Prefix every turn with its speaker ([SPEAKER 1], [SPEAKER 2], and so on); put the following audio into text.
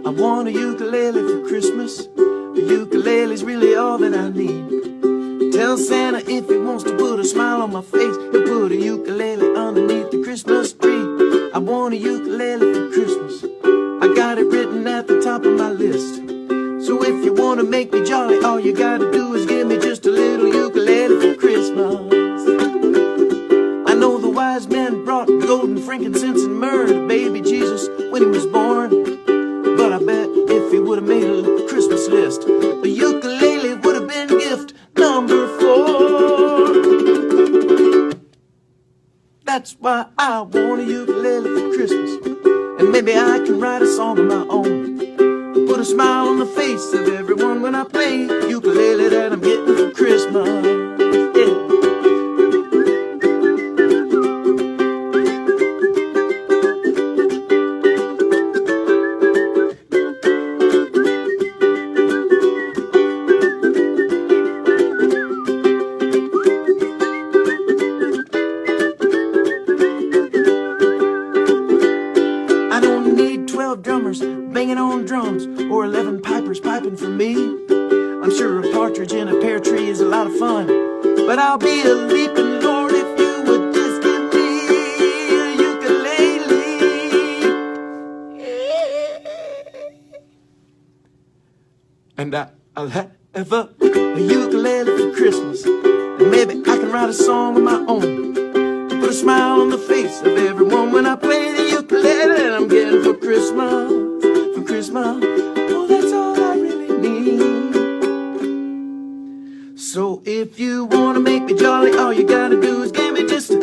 [SPEAKER 1] I want a ukulele for Christmas. A ukulele's really all that I need. Tell Santa if he wants to put a smile on my face, he'll put a ukulele underneath the Christmas tree. I want a ukulele for Christmas. I got it written at the top of my list. So if you want to make me jolly, all you gotta do is give me just a little ukulele for Christmas. I know the wise men brought gold and frankincense and myrrh to baby Jesus when he was born. But I bet if he would have made a Christmas list, a ukulele would have been gift number 4. That's why I want a ukulele for Christmas. And maybe I can write a song of my own, put a smile on the face of everyone when I play ukulele that I'm getting for Christmas. Yeah. Drummers banging on drums or 11 pipers piping for me. I'm sure a partridge in a pear tree is a lot of fun, but I'll be a leaping Lord if you would just give me a ukulele. And I'll have a ukulele for Christmas, and maybe I can write a song of my own to put a smile on the face of everyone when I play the ukulele that I'm getting for Christmas. For Christmas, oh, that's all I really need. So if you want to make me jolly, all you gotta do is give me just a